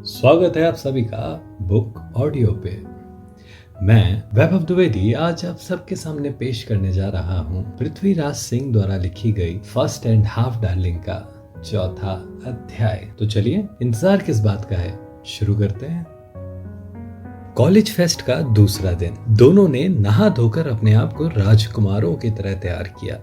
स्वागत है आप सभी का बुक ऑडियो पे। मैं वैभव द्विवेदी आज आप सबके सामने पेश करने जा रहा हूँ पृथ्वीराज सिंह द्वारा लिखी गई फर्स्ट एंड हाफ डार्लिंग का चौथा अध्याय। तो चलिए इंतजार किस बात का है, शुरू करते हैं। कॉलेज फेस्ट का दूसरा दिन दोनों ने नहा धोकर अपने आप को राजकुमारों की तरह तैयार किया।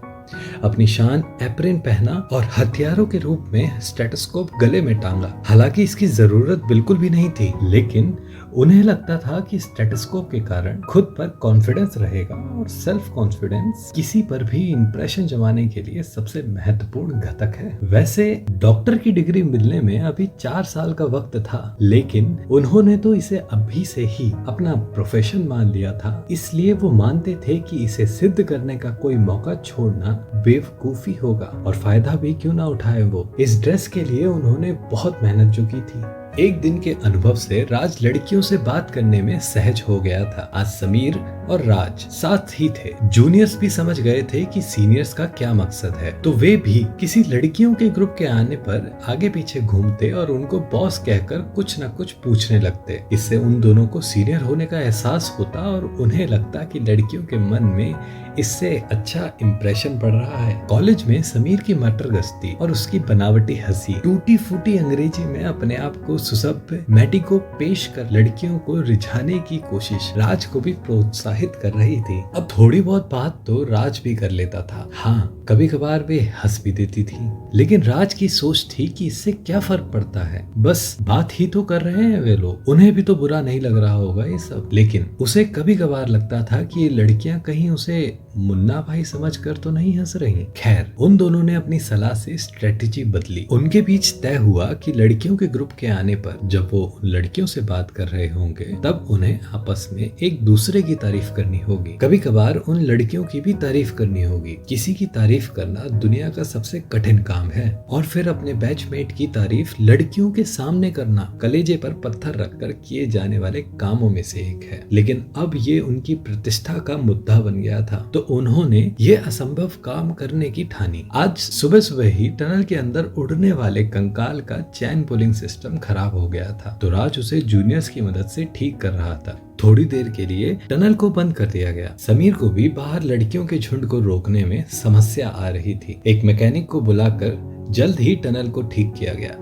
अपनी शान एप्रिन पहना और हथियारों के रूप में स्टेथोस्कोप गले में टांगा। हालांकि इसकी जरूरत बिल्कुल भी नहीं थी, लेकिन उन्हें लगता था कि स्टेथोस्कोप के कारण खुद पर कॉन्फिडेंस रहेगा और सेल्फ कॉन्फिडेंस किसी पर भी इंप्रेशन जमाने के लिए सबसे महत्वपूर्ण घटक है। वैसे डॉक्टर की डिग्री मिलने में अभी 4 साल का वक्त था, लेकिन उन्होंने तो इसे अभी से ही अपना प्रोफेशन मान लिया था। इसलिए वो मानते थे कि इसे सिद्ध करने का कोई मौका छोड़ना बेवकूफी होगा, और फायदा भी क्यों ना उठाए वो। इस ड्रेस के लिए उन्होंने बहुत मेहनत जो की थी। एक दिन के अनुभव से राज लड़कियों से बात करने में सहज हो गया था। आज समीर और राज साथ ही थे। जूनियर्स भी समझ गए थे कि सीनियर्स का क्या मकसद है, तो वे भी किसी लड़कियों के ग्रुप के आने पर आगे पीछे घूमते और उनको बॉस कहकर कुछ न कुछ पूछने लगते। इससे उन दोनों को सीनियर होने का एहसास होता और उन्हें लगता कि लड़कियों के मन में इससे अच्छा इंप्रेशन पड़ रहा है। कॉलेज में समीर की मटर गश्ती और उसकी बनावटी हंसी, टूटी फूटी अंग्रेजी में अपने आप को सुसभ्य मैटी को पेश कर लड़कियों को रिझाने की कोशिश राज को भी प्रोत्साहित कर रही थी। अब थोड़ी बहुत बात तो राज भी कर लेता था। हाँ, कभी कभार वे हंस भी देती थी, लेकिन राज की सोच थी कि इससे क्या फर्क पड़ता है, बस बात ही तो कर रहे हैं वे लोग, उन्हें भी तो बुरा नहीं लग रहा होगा ये सब। लेकिन उसे कभी कभार लगता था कि ये लड़कियां कहीं उसे मुन्ना भाई समझकर तो नहीं हंस रही। खैर, उन दोनों ने अपनी सलाह से स्ट्रेटेजी बदली। उनके बीच तय हुआ कि लड़कियों के ग्रुप के आने पर जब वो उन लड़कियों से बात कर रहे होंगे, तब उन्हें आपस में एक दूसरे की तारीफ करनी होगी। कभी कभार उन लड़कियों की भी तारीफ करनी होगी। किसी की तारीफ करना दुनिया का सबसे कठिन काम है, और फिर अपने बैचमेट की तारीफ लड़कियों के सामने करना कलेजे पर पत्थर रखकर किए जाने वाले कामों में से एक है। लेकिन अब ये उनकी प्रतिष्ठा का मुद्दा बन गया था, तो उन्होंने ये असंभव काम करने की ठानी। आज सुबह सुबह ही टनल के अंदर उड़ने वाले कंकाल का चैन पुलिंग सिस्टम खराब हो गया था, तो राज उसे जूनियर्स की मदद से ठीक कर रहा था। थोड़ी देर के लिए टनल को बंद कर दिया गया। समीर को भी बाहर लड़कियों के झुंड को रोकने में समस्या आ रही थी। एक मैकेनिक को बुलाकर जल्द ही टनल को ठीक किया गया।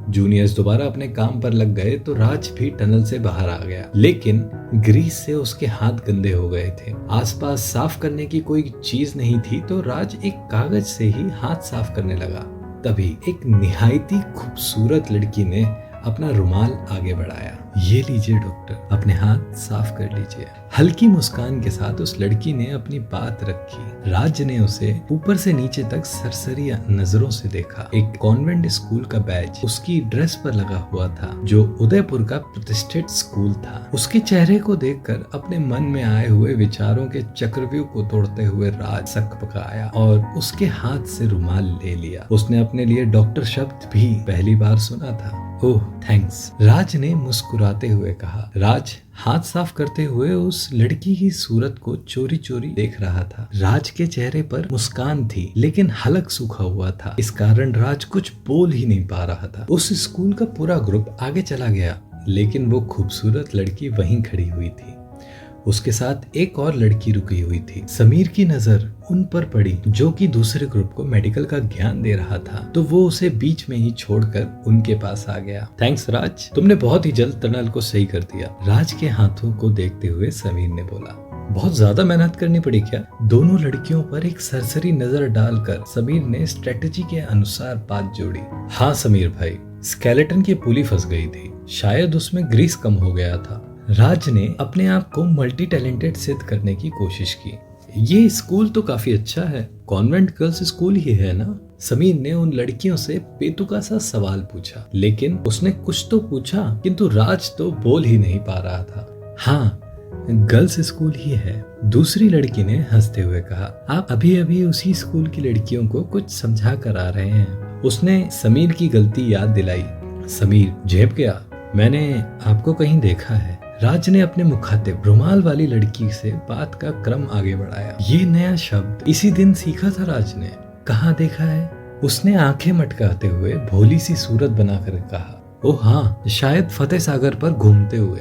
जूनियर्स दोबारा अपने काम पर लग गए तो राज भी टनल से बाहर आ गया, लेकिन ग्रीस से उसके हाथ गंदे हो गए थे। आसपास साफ करने की कोई चीज नहीं थी, तो राज एक कागज से ही हाथ साफ करने लगा। तभी एक निहायती खूबसूरत लड़की ने अपना रुमाल आगे बढ़ाया। ये लीजिए डॉक्टर, अपने हाथ साफ कर लीजिए। हल्की मुस्कान के साथ उस लड़की ने अपनी बात रखी। राज ने उसे ऊपर से नीचे तक सरसरी नजरों से देखा। एक कॉन्वेंट स्कूल का बैज उसकी ड्रेस पर लगा हुआ था, जो उदयपुर का प्रतिष्ठित स्कूल था। उसके चेहरे को देखकर अपने मन में आए हुए विचारों के चक्रव्यूह को तोड़ते हुए राज सकपकाया और उसके हाथ से रुमाल ले लिया। उसने अपने लिए डॉक्टर शब्द भी पहली बार सुना था। ओह थैंक्स, राज ने मुस्कुराते हुए कहा। राज हाथ साफ करते हुए उस लड़की की सूरत को चोरी चोरी देख रहा था। राज के चेहरे पर मुस्कान थी, लेकिन हलक सूखा हुआ था। इस कारण राज कुछ बोल ही नहीं पा रहा था। उस स्कूल का पूरा ग्रुप आगे चला गया, लेकिन वो खूबसूरत लड़की वहीं खड़ी हुई थी। उसके साथ एक और लड़की रुकी हुई थी। समीर की नजर उन पर पड़ी, जो कि दूसरे ग्रुप को मेडिकल का ज्ञान दे रहा था, तो वो उसे बीच में ही छोड़कर उनके पास आ गया। थैंक्स राज, तुमने बहुत ही जल्द टनल को सही कर दिया। राज के हाथों को देखते हुए समीर ने बोला। बहुत ज्यादा मेहनत करनी पड़ी क्या? दोनों लड़कियों पर एक सरसरी नजर डालकर समीर ने स्ट्रेटेजी के अनुसार बात जोड़ी। हाँ समीर भाई, स्केलेटन की पुली फंस गई थी, शायद उसमें ग्रीस कम हो गया था। राज ने अपने आप को मल्टी टैलेंटेड सिद्ध करने की कोशिश की। ये स्कूल तो काफी अच्छा है, कॉन्वेंट गर्ल्स स्कूल ही है ना? समीर ने उन लड़कियों से बेतुका सा सवाल पूछा, लेकिन उसने कुछ तो पूछा, किंतु राज तो बोल ही नहीं पा रहा था। हाँ, गर्ल्स स्कूल ही है, दूसरी लड़की ने हंसते हुए कहा। आप अभी अभी उसी स्कूल की लड़कियों को कुछ समझा कर आ रहे हैं। उसने समीर की गलती याद दिलाई। समीर झेप गया, मैंने आपको कहीं देखा है। राज ने अपने मुखातिब रुमाल वाली लड़की से बात का क्रम आगे बढ़ाया। ये नया शब्द इसी दिन सीखा था राज ने। कहाँ देखा है? उसने आंखें मटकाते हुए भोली सी सूरत बनाकर कहा। ओह हाँ, शायद फतेह सागर पर घूमते हुए।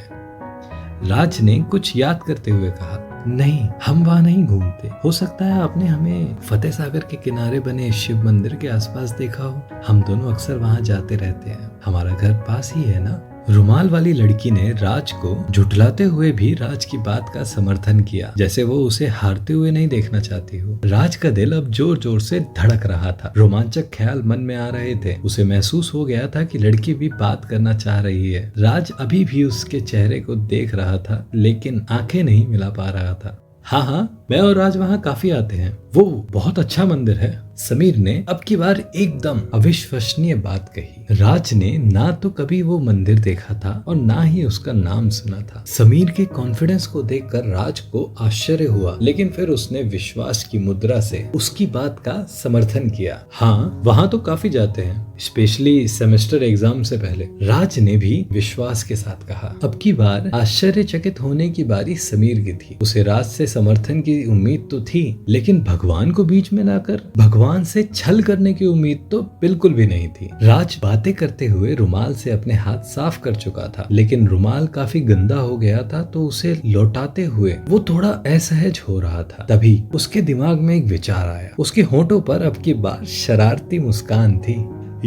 राज ने कुछ याद करते हुए कहा, नहीं, हम वहाँ नहीं घूमते। हो सकता है आपने हमें फतेह सागर के किनारे बने शिव मंदिर के आसपास देखा हो। हम दोनों अक्सर वहाँ जाते रहते हैं, हमारा घर पास ही है ना। रुमाल वाली लड़की ने राज को झुठलाते हुए भी राज की बात का समर्थन किया, जैसे वो उसे हारते हुए नहीं देखना चाहती हो। राज का दिल अब जोर जोर से धड़क रहा था। रोमांचक ख्याल मन में आ रहे थे। उसे महसूस हो गया था कि लड़की भी बात करना चाह रही है। राज अभी भी उसके चेहरे को देख रहा था, लेकिन आंखें नहीं मिला पा रहा था। हाँ हाँ, मैं और राज वहाँ काफी आते हैं, वो बहुत अच्छा मंदिर है। समीर ने अब की बार एकदम अविश्वसनीय बात कही। राज ने ना तो कभी वो मंदिर देखा था और ना ही उसका नाम सुना था। समीर के कॉन्फिडेंस को देखकर राज को आश्चर्य हुआ, लेकिन फिर उसने विश्वास की मुद्रा से उसकी बात का समर्थन किया। हाँ, वहाँ तो काफी जाते हैं, स्पेशली सेमेस्टर एग्जाम से पहले। राज ने भी विश्वास के साथ कहा। अब की बार आश्चर्यचकित होने की बारी समीर की थी। उसे राज से समर्थन की उम्मीद तो थी, लेकिन भगवान को बीच में लाकर भगवान से छल करने की उम्मीद तो बिल्कुल भी नहीं थी। राज बातें करते हुए रुमाल से अपने हाथ साफ कर चुका था, लेकिन रुमाल काफी गंदा हो गया था, तो उसे लौटाते हुए वो थोड़ा असहज हो रहा था। तभी उसके दिमाग में एक विचार आया। उसके होंठों पर अब की बार शरारती मुस्कान थी।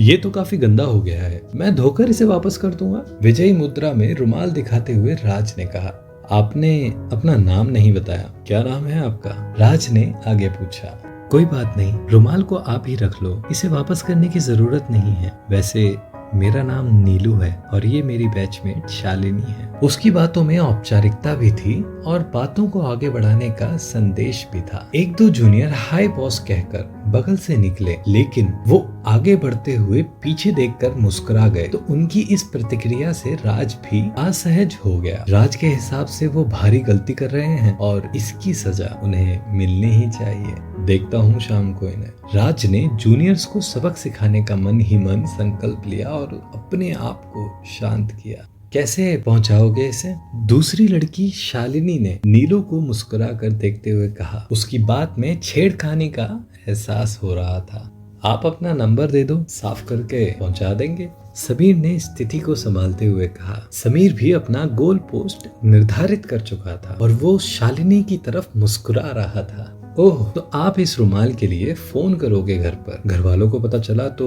ये तो काफी गंदा हो गया है, मैं धोकर इसे वापस कर दूंगा। विजयी मुद्रा में रुमाल दिखाते हुए राज ने कहा, आपने अपना नाम नहीं बताया, क्या नाम है आपका? राज ने आगे पूछा। कोई बात नहीं, रुमाल को आप ही रख लो, इसे वापस करने की जरूरत नहीं है। वैसे मेरा नाम नीलू है और ये मेरी बैचमेट शालिनी है। उसकी बातों में औपचारिकता भी थी और बातों को आगे बढ़ाने का संदेश भी था। एक दो जूनियर हाय बॉस कहकर बगल से निकले, लेकिन वो आगे बढ़ते हुए पीछे देखकर मुस्कुरा गए, तो उनकी इस प्रतिक्रिया से राज भी असहज हो गया। राज के हिसाब से वो भारी गलती कर रहे हैं और इसकी सजा उन्हें मिलनी ही चाहिए। देखता हूँ शाम को इन्हें। राज ने जूनियर्स को सबक सिखाने का मन ही मन संकल्प लिया और अपने आप को शांत किया। कैसे पहुंचाओगे इसे? दूसरी लड़की शालिनी ने नीलू को मुस्कुरा कर देखते हुए कहा। उसकी बात में छेड़खानी का एहसास हो रहा था। आप अपना नंबर दे दो, साफ करके पहुंचा देंगे। समीर ने स्थिति को संभालते हुए कहा। समीर भी अपना गोल पोस्ट निर्धारित कर चुका था और वो शालिनी की तरफ मुस्कुरा रहा था। ओह, तो आप इस रुमाल के लिए फोन करोगे घर पर? घर वालों को पता चला तो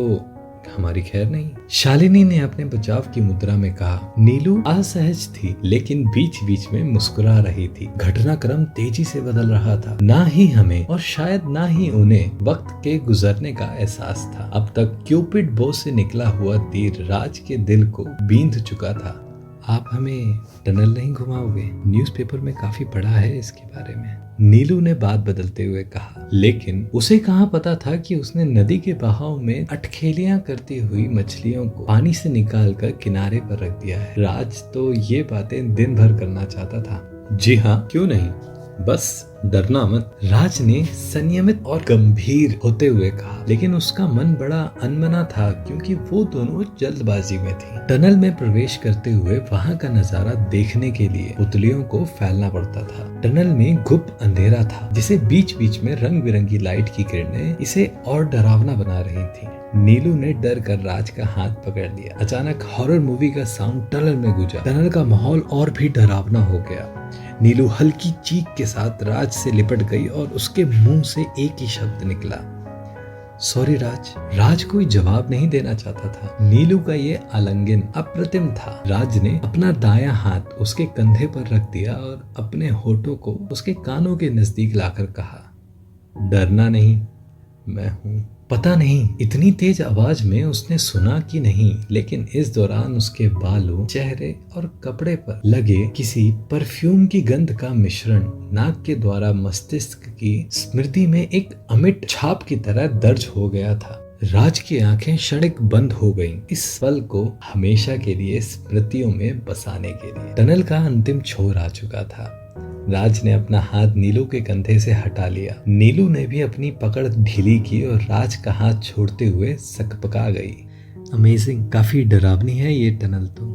हमारी खैर नहीं। शालिनी ने अपने बचाव की मुद्रा में कहा। नीलू असहज थी, लेकिन बीच बीच में मुस्कुरा रही थी। घटनाक्रम तेजी से बदल रहा था। ना ही हमें और शायद ना ही उन्हें वक्त के गुजरने का एहसास था। अब तक क्यूपिड बो से निकला हुआ तीर राज के दिल को बींध चुका था। आप हमें टनल नहीं घुमाओगे? न्यूज़पेपर में काफी पढ़ा है इसके बारे में, नीलू ने बात बदलते हुए कहा। लेकिन उसे कहाँ पता था कि उसने नदी के बहाव में अटखेलियां करती हुई मछलियों को पानी से निकालकर किनारे पर रख दिया है। राज तो ये बातें दिन भर करना चाहता था। जी हाँ, क्यों नहीं, बस डरना मत, राज ने संयमित और गंभीर होते हुए कहा। लेकिन उसका मन बड़ा अनमना था, क्योंकि वो दोनों जल्दबाजी में थी। टनल में प्रवेश करते हुए वहां का नजारा देखने के लिए पुतलियों को फैलना पड़ता था। टनल में गुप्त अंधेरा था, जिसे बीच बीच में रंग बिरंगी लाइट की किरणें इसे और डरावना बना रही थी। नीलू ने डर कर राज का हाथ पकड़ लिया। अचानक हॉरर मूवी का साउंड टनल में गूंजा। टनल का माहौल और भी डरावना हो गया। नीलू हल्की चीख के साथ राज से लिपट गई और उसके मुंह से एक ही शब्द निकला, सॉरी राज। राज कोई जवाब नहीं देना चाहता था। नीलू का ये आलिंगन अप्रतिम था। राज ने अपना दायां हाथ उसके कंधे पर रख दिया और अपने होठों को उसके कानों के नजदीक लाकर कहा, डरना नहीं, मैं हूं। पता नहीं इतनी तेज आवाज में उसने सुना कि नहीं, लेकिन इस दौरान उसके बालों, चेहरे और कपड़े पर लगे किसी परफ्यूम की गंध का मिश्रण नाक के द्वारा मस्तिष्क की स्मृति में एक अमिट छाप की तरह दर्ज हो गया था। राज की आंखें क्षणिक बंद हो गईं, इस पल को हमेशा के लिए स्मृतियों में बसाने के लिए। टनल का अंतिम छोर आ चुका था। राज ने अपना हाथ नीलू के कंधे से हटा लिया। नीलू ने भी अपनी पकड़ ढीली की और राज का हाथ छोड़ते हुए सकपका गई। अमेजिंग, काफी डरावनी है ये टनल तो।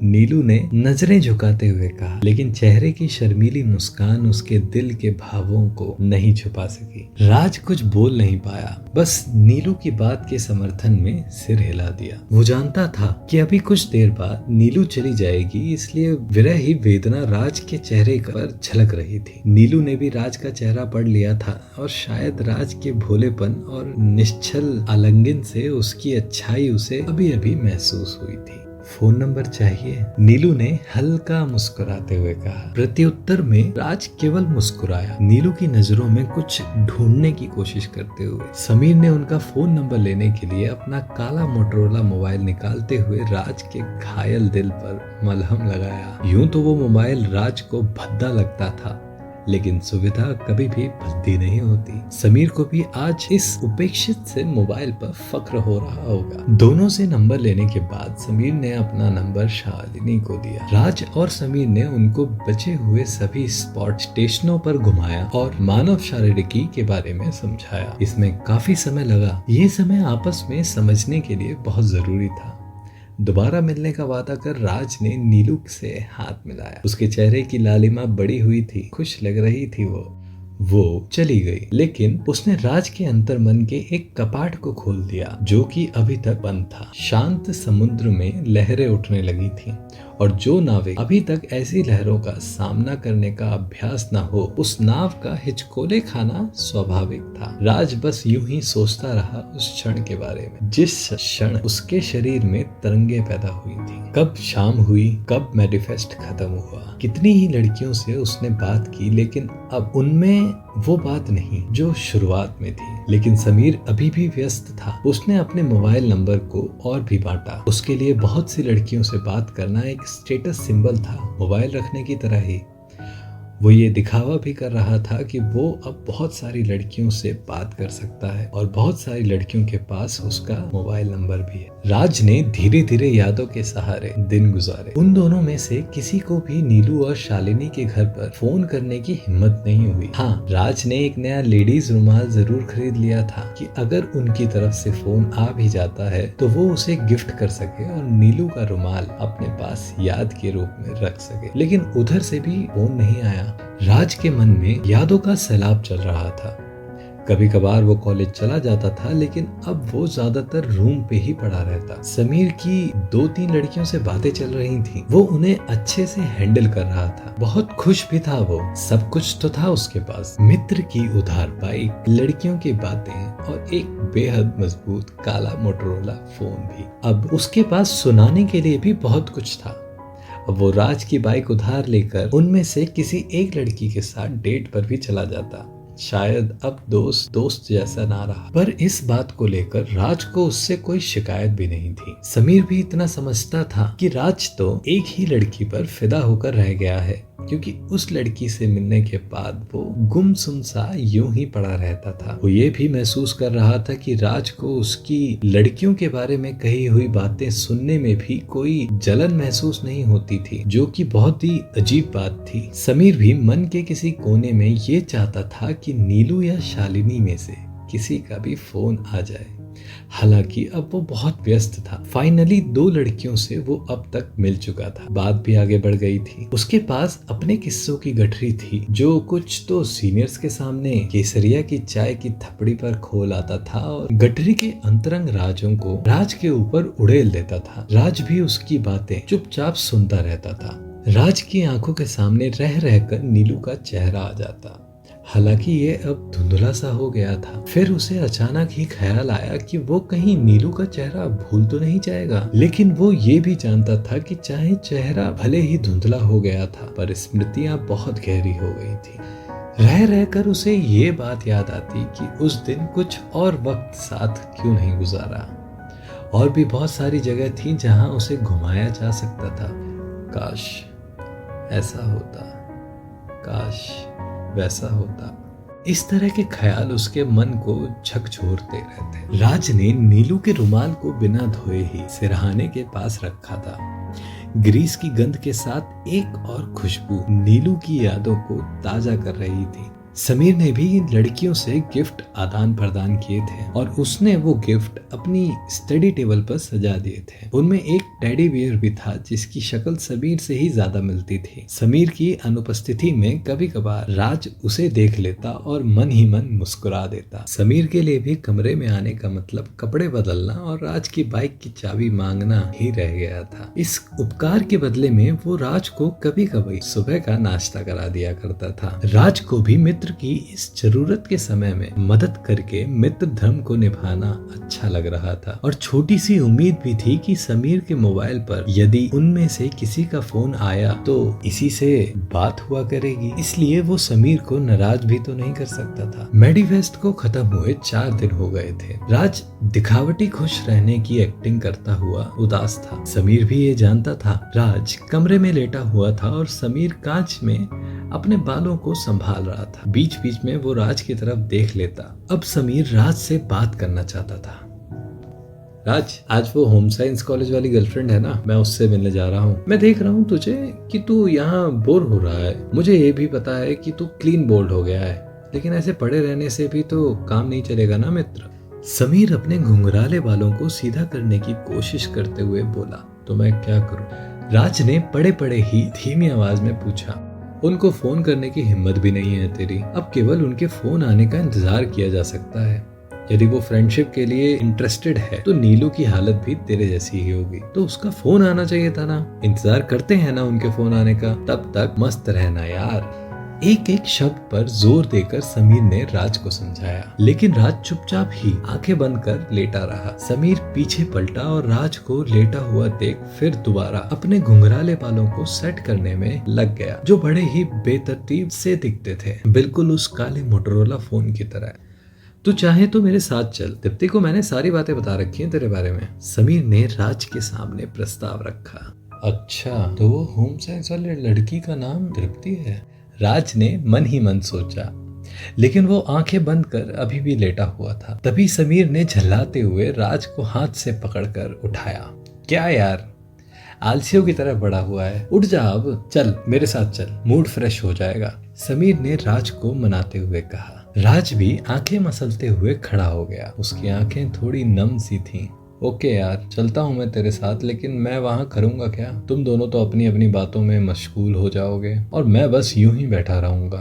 नीलू ने नजरें झुकाते हुए कहा, लेकिन चेहरे की शर्मीली मुस्कान उसके दिल के भावों को नहीं छुपा सकी। राज कुछ बोल नहीं पाया, बस नीलू की बात के समर्थन में सिर हिला दिया। वो जानता था कि अभी कुछ देर बाद नीलू चली जाएगी, इसलिए विरह ही वेदना राज के चेहरे पर झलक रही थी। नीलू ने भी राज का चेहरा पढ़ लिया था और शायद राज के भोलेपन और निश्चल आलिंगन से उसकी अच्छाई उसे अभी अभी महसूस हुई थी। फोन नंबर चाहिए? नीलू ने हल्का मुस्कुराते हुए कहा। प्रत्युत्तर में राज केवल मुस्कुराया, नीलू की नजरों में कुछ ढूंढने की कोशिश करते हुए। समीर ने उनका फोन नंबर लेने के लिए अपना काला मोटरोला मोबाइल निकालते हुए राज के घायल दिल पर मलहम लगाया। यूं तो वो मोबाइल राज को भद्दा लगता था, लेकिन सुविधा कभी भी भद्दी नहीं होती। समीर को भी आज इस उपेक्षित से मोबाइल पर फक्र हो रहा होगा। दोनों से नंबर लेने के बाद समीर ने अपना नंबर शालिनी को दिया। राज और समीर ने उनको बचे हुए सभी स्पॉट स्टेशनों पर घुमाया और मानव शारीरिकी के बारे में समझाया। इसमें काफी समय लगा। ये समय आपस में समझने के लिए बहुत जरूरी था। दोबारा मिलने का वादा कर राज ने नीलू से हाथ मिलाया। उसके चेहरे की लालिमा बढ़ी हुई थी, खुश लग रही थी। वो चली गई, लेकिन उसने राज के अंतर्मन के एक कपाट को खोल दिया जो कि अभी तक बंद था। शांत समुद्र में लहरें उठने लगी थीं और जो नावें अभी तक ऐसी लहरों का सामना करने का अभ्यास न हो, उस नाव का हिचकोले खाना स्वाभाविक था। राज बस यूं ही सोचता रहा उस क्षण के बारे में, जिस क्षण उसके शरीर में तरंगे पैदा हुई थी। कब शाम हुई, कब मैनिफेस्ट खत्म हुआ। कितनी ही लड़कियों से उसने बात की, लेकिन अब उनमें वो बात नहीं जो शुरुआत में थी। लेकिन समीर अभी भी व्यस्त था। उसने अपने मोबाइल नंबर को और भी बांटा। उसके लिए बहुत सी लड़कियों से बात करना एक स्टेटस सिंबल था, मोबाइल रखने की तरह ही। वो ये दिखावा भी कर रहा था कि वो अब बहुत सारी लड़कियों से बात कर सकता है और बहुत सारी लड़कियों के पास उसका मोबाइल नंबर भी है। राज ने धीरे धीरे यादों के सहारे दिन गुजारे। उन दोनों में से किसी को भी नीलू और शालिनी के घर पर फोन करने की हिम्मत नहीं हुई। हाँ, राज ने एक नया लेडीज रुमाल जरूर खरीद लिया था कि अगर उनकी तरफ से फोन आ भी जाता है तो वो उसे गिफ्ट कर सके और नीलू का रुमाल अपने पास याद के रूप में रख सके। लेकिन उधर से भी फोन नहीं आया। राज के मन में यादों का सैलाब चल रहा था। कभी कभार वो कॉलेज चला जाता था, लेकिन अब वो ज्यादातर रूम पे ही पड़ा रहता। समीर की 2-3 लड़कियों से बातें चल रही थीं। वो उन्हें अच्छे से हैंडल कर रहा था। बहुत खुश भी था वो। सब कुछ तो था उसके पास। मित्र की उधार बाइक, लड़कियों की बातें और एक बेहद मजबूत काला मोटरोला फोन भी। अब उसके पास सुनाने के लिए भी बहुत कुछ था। अब वो राज की बाइक उधार लेकर उनमें से किसी एक लड़की के साथ डेट पर भी चला जाता। शायद अब दोस्त जैसा ना रहा, पर इस बात को लेकर राज को उससे कोई शिकायत भी नहीं थी। समीर भी इतना समझता था कि राज तो एक ही लड़की पर फिदा होकर रह गया है, क्योंकि उस लड़की से मिलने के बाद वो गुमसुम सा यूं ही पड़ा रहता था। वो ये भी महसूस कर रहा था कि राज को उसकी लड़कियों के बारे में कही हुई बातें सुनने में भी कोई जलन महसूस नहीं होती थी, जो कि बहुत ही अजीब बात थी। समीर भी मन के किसी कोने में ये चाहता था कि नीलू या शालिनी में से किसी का भी फोन आ जाए। हालांकि अब वो बहुत व्यस्त था। फाइनली 2 लड़कियों से वो अब तक मिल चुका था। बात भी आगे बढ़ गई थी। उसके पास अपने किस्सों की गठरी थी, जो कुछ तो सीनियर्स के सामने केसरिया की चाय की थपड़ी पर खोल आता था और गठरी के अंतरंग राजों को राज के ऊपर उड़ेल देता था। राज भी उसकी बातें चुपचाप सुनता रहता था। राज की आंखों के सामने रह रहकर नीलू का चेहरा आ जाता। हालांकि ये अब धुंधला सा हो गया था। फिर उसे अचानक ही ख्याल आया कि वो कहीं नीलू का चेहरा भूल तो नहीं जाएगा। लेकिन वो ये भी जानता था कि चाहे चेहरा भले ही धुंधला हो गया था, पर स्मृतियां बहुत गहरी हो गई थी। रह रहकर उसे ये बात याद आती कि उस दिन कुछ और वक्त साथ क्यों नहीं गुजारा। और भी बहुत सारी जगह थी जहां उसे घुमाया जा सकता था। काश ऐसा होता, काश वैसा होता। इस तरह के ख्याल उसके मन को झकझोरते रहते। राज ने नीलू के रुमाल को बिना धोए ही सिरहाने के पास रखा था। ग्रीस की गंध के साथ एक और खुशबू नीलू की यादों को ताजा कर रही थी। समीर ने भी लड़कियों से गिफ्ट आदान प्रदान किए थे और उसने वो गिफ्ट अपनी स्टडी टेबल पर सजा दिए थे। उनमें एक टेडी बियर भी था जिसकी शक्ल समीर से ही ज्यादा मिलती थी। समीर की अनुपस्थिति में कभी कभार राज उसे देख लेता और मन ही मन मुस्कुरा देता। समीर के लिए भी कमरे में आने का मतलब कपड़े बदलना और राज की बाइक की चाबी मांगना ही रह गया था। इस उपकार के बदले में वो राज को कभी कभी सुबह का नाश्ता करा दिया करता था। राज को भी मित्र की इस जरूरत के समय में मदद करके मित्र धर्म को निभाना अच्छा लग रहा था और छोटी सी उम्मीद भी थी कि समीर के मोबाइल पर यदि उनमें से किसी का फोन आया तो इसी से बात हुआ करेगी, इसलिए वो समीर को नाराज भी तो नहीं कर सकता था। मेडीफेस्ट को खत्म हुए 4 दिन हो गए थे। राज दिखावटी खुश रहने की एक्टिंग करता हुआ उदास था। समीर भी ये जानता था। राज कमरे में लेटा हुआ था और समीर कांच में अपने बालों को संभाल रहा था। बीच बीच में वो राज की तरफ देख लेता। अब समीर राज से बात करना चाहता था। राज, आज वो होम साइंस कॉलेज वाली गर्लफ्रेंड है ना, मैं उससे मिलने जा रहा हूँ। मैं देख रहा हूँ तुझे कि तू यहाँ बोर हो रहा है। मुझे ये भी पता है कि तू क्लीन बोल्ड हो गया है, लेकिन ऐसे पड़े रहने से भी तो काम नहीं चलेगा ना मित्र। समीर अपने घुंघराले बालों को सीधा करने की कोशिश करते हुए बोला, तो मैं क्या करूँ? राज ने पड़े पड़े ही धीमी आवाज में पूछा। उनको फोन करने की हिम्मत भी नहीं है तेरी। अब केवल उनके फोन आने का इंतजार किया जा सकता है। यदि वो फ्रेंडशिप के लिए इंटरेस्टेड है तो नीलू की हालत भी तेरे जैसी ही होगी। तो उसका फोन आना चाहिए था ना। इंतजार करते हैं ना उनके फोन आने का, तब तक मस्त रहना यार। एक एक शब्द पर जोर देकर समीर ने राज को समझाया, लेकिन राज चुपचाप ही आंखें बंद कर लेटा रहा। समीर पीछे पलटा और राज को लेटा हुआ देख फिर दोबारा अपने घुंघराले बालों को सेट करने में लग गया, जो बड़े ही बेतरतीब से दिखते थे, बिल्कुल उस काले मोटरोला फोन की तरह। तू चाहे तो मेरे साथ चल, तृप्ति को मैंने सारी बातें बता रखी हैं तेरे बारे में। समीर ने राज के सामने प्रस्ताव रखा। अच्छा, तो वो होम साइंस वाली लड़की का नाम तृप्ति है? राज ने मन ही मन सोचा, लेकिन वो आंखें बंद कर अभी भी लेटा हुआ था। तभी समीर ने झल्लाते हुए राज को हाथ से पकड़कर उठाया। क्या यार, आलसियों की तरह बड़ा हुआ है, उठ जा अब, चल मेरे साथ चल, मूड फ्रेश हो जाएगा, समीर ने राज को मनाते हुए कहा। राज भी आंखें मसलते हुए खड़ा हो गया। उसकी आंखें थोड़ी नम सी थीं। ओके यार, चलता हूँ मैं तेरे साथ, लेकिन मैं वहाँ करूँगा क्या? तुम दोनों तो अपनी अपनी बातों में मशगूल हो जाओगे और मैं बस यूं ही बैठा रहूंगा,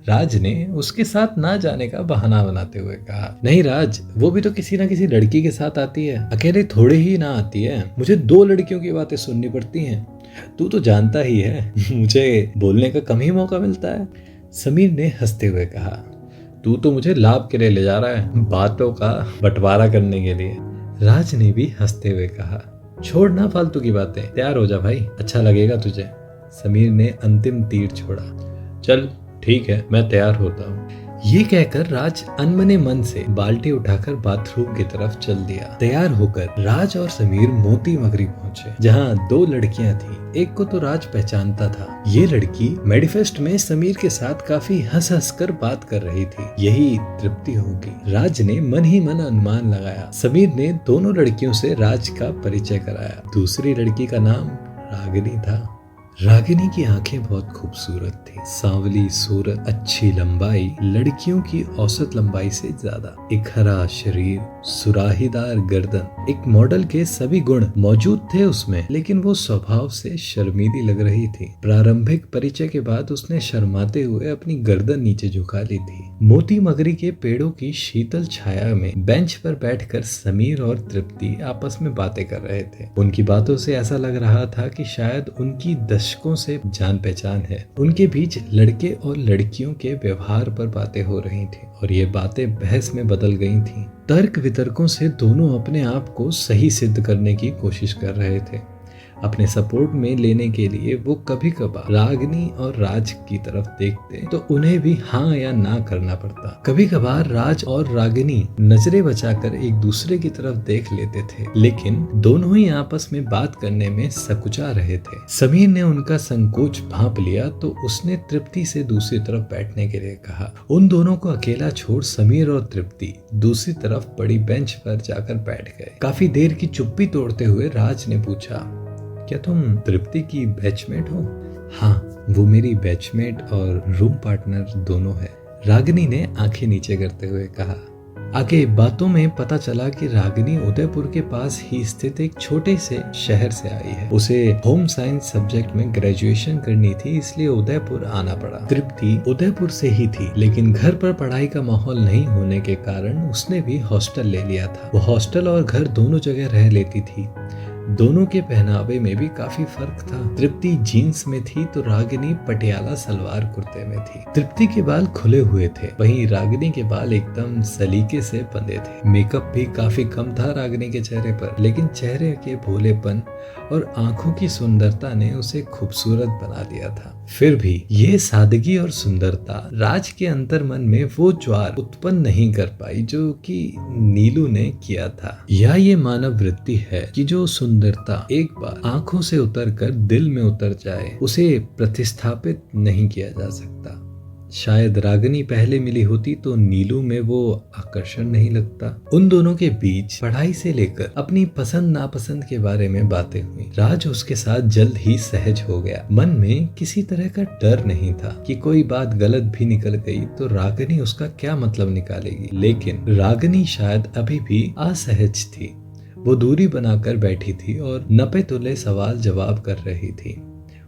राज ने उसके साथ ना जाने का बहाना बनाते हुए कहा। नहीं राज, वो भी तो किसी ना किसी लड़की के साथ आती है, अकेले थोड़े ही ना आती है। मुझे 2 लड़कियों की बातें सुननी पड़ती हैं। तू तो जानता ही है मुझे बोलने का कम ही मौका मिलता है, समीर ने हंसते हुए कहा। तू तो मुझे लाभ के लिए ले जा रहा है, बातों का बंटवारा करने के लिए, राज ने भी हंसते हुए कहा। छोड़ ना फालतू की बातें, तैयार हो जा भाई, अच्छा लगेगा तुझे, समीर ने अंतिम तीर छोड़ा। चल ठीक है, मैं तैयार होता हूँ। ये कहकर राज अनमने मन से बाल्टी उठाकर बाथरूम की तरफ चल दिया। तैयार होकर राज और समीर मोती मगरी पहुंचे, जहाँ 2 लड़कियां थी। एक को तो राज पहचानता था। ये लड़की मेडिफेस्ट में समीर के साथ काफी हंस हंस कर बात कर रही थी। यही तृप्ति होगी, राज ने मन ही मन अनुमान लगाया। समीर ने दोनों लड़कियों से राज का परिचय कराया। दूसरी लड़की का नाम रागिनी था। रागिनी की आंखें बहुत खूबसूरत थी, सांवली सूरत, अच्छी लंबाई, लड़कियों की औसत लंबाई से ज्यादा, एक हरा शरीर, सुराहीदार गर्दन, एक मॉडल के सभी गुण मौजूद थे उसमें, लेकिन वो स्वभाव से शर्मीली लग रही थी। प्रारंभिक परिचय के बाद उसने शर्माते हुए अपनी गर्दन नीचे झुका ली थी। मोती मगरी के पेड़ों की शीतल छाया में बेंच पर बैठकर समीर और तृप्ति आपस में बातें कर रहे थे। उनकी बातों से ऐसा लग रहा था कि शायद उनकी दशकों से जान पहचान है। उनके बीच लड़के और लड़कियों के व्यवहार पर बातें हो रही थी और ये बातें बहस में बदल गई थी। तर्क वितर्कों से दोनों अपने आप को सही सिद्ध करने की कोशिश कर रहे थे। अपने सपोर्ट में लेने के लिए वो कभी कभार रागिनी और राज की तरफ देखते तो उन्हें भी हाँ या ना करना पड़ता। कभी कभार राज और रागिनी नजरें बचाकर एक दूसरे की तरफ देख लेते थे, लेकिन दोनों ही आपस में बात करने में सकुचा रहे थे। समीर ने उनका संकोच भांप लिया तो उसने तृप्ति से दूसरी तरफ बैठने के लिए कहा। उन दोनों को अकेला छोड़ समीर और तृप्ति दूसरी तरफ बड़ी बेंच पर जाकर बैठ गए। काफी देर की चुप्पी तोड़ते हुए राज ने पूछा, क्या तुम तृप्ति की बैचमेट हो? हाँ, वो मेरी बैचमेट और रूम पार्टनर दोनों है, रागिनी ने आंखें नीचे करते हुए कहा। आगे बातों में पता चला कि रागिनी उदयपुर के पास ही स्थित एक छोटे से शहर से आई है। उसे होम साइंस सब्जेक्ट में ग्रेजुएशन करनी थी, इसलिए उदयपुर आना पड़ा। तृप्ति उदयपुर से ही थी, लेकिन घर पर पढ़ाई का माहौल नहीं होने के कारण उसने भी हॉस्टल ले लिया था। वो हॉस्टल और घर दोनों जगह रह लेती थी। दोनों के पहनावे में भी काफी फर्क था। तृप्ति जीन्स में थी तो रागिनी पटियाला सलवार कुर्ते में थी। तृप्ति के बाल खुले हुए थे, वहीं रागिनी के बाल एकदम सलीके से बंधे थे। मेकअप भी काफी कम था रागिनी के चेहरे पर, लेकिन चेहरे के भोलेपन और आंखों की सुंदरता ने उसे खूबसूरत बना दिया था। फिर भी ये सादगी और सुंदरता राज के अंतर्मन में वो ज्वार उत्पन्न नहीं कर पाई जो कि नीलू ने किया था। या ये मानव वृत्ति है कि जो सुंदरता एक बार आंखों से उतरकर दिल में उतर जाए उसे प्रतिस्थापित नहीं किया जा सकता। शायद रागिनी पहले मिली होती तो नीलू में वो आकर्षण नहीं लगता। उन दोनों के बीच पढ़ाई से लेकर अपनी पसंद नापसंद के बारे में बातें हुई। राज उसके साथ जल्द ही सहज हो गया। मन में किसी तरह का डर नहीं था कि कोई बात गलत भी निकल गई तो रागिनी उसका क्या मतलब निकालेगी। लेकिन रागिनी शायद अभी भी असहज थी। वो दूरी बनाकर बैठी थी और नपे तुले सवाल जवाब कर रही थी।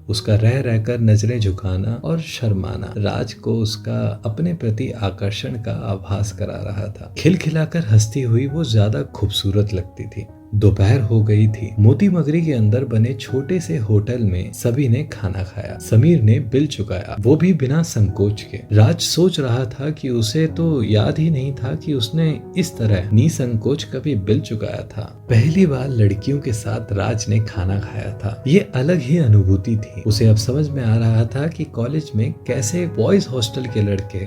उसका रह रहकर नजरें झुकाना और शर्माना राज को उसका अपने प्रति आकर्षण का आभास करा रहा था। खिलखिलाकर हंसती हुई वो ज्यादा खूबसूरत लगती थी। दोपहर हो गई थी। मोती मगरी के अंदर बने छोटे से होटल में सभी ने खाना खाया। समीर ने बिल चुकाया, वो भी बिना संकोच के। राज सोच रहा था कि उसे तो याद ही नहीं था कि उसने इस तरह निसंकोच कभी बिल चुकाया था। पहली बार लड़कियों के साथ राज ने खाना खाया था। ये अलग ही अनुभूति थी। उसे अब समझ में आ रहा था कि कॉलेज में कैसे बॉयज हॉस्टल के लड़के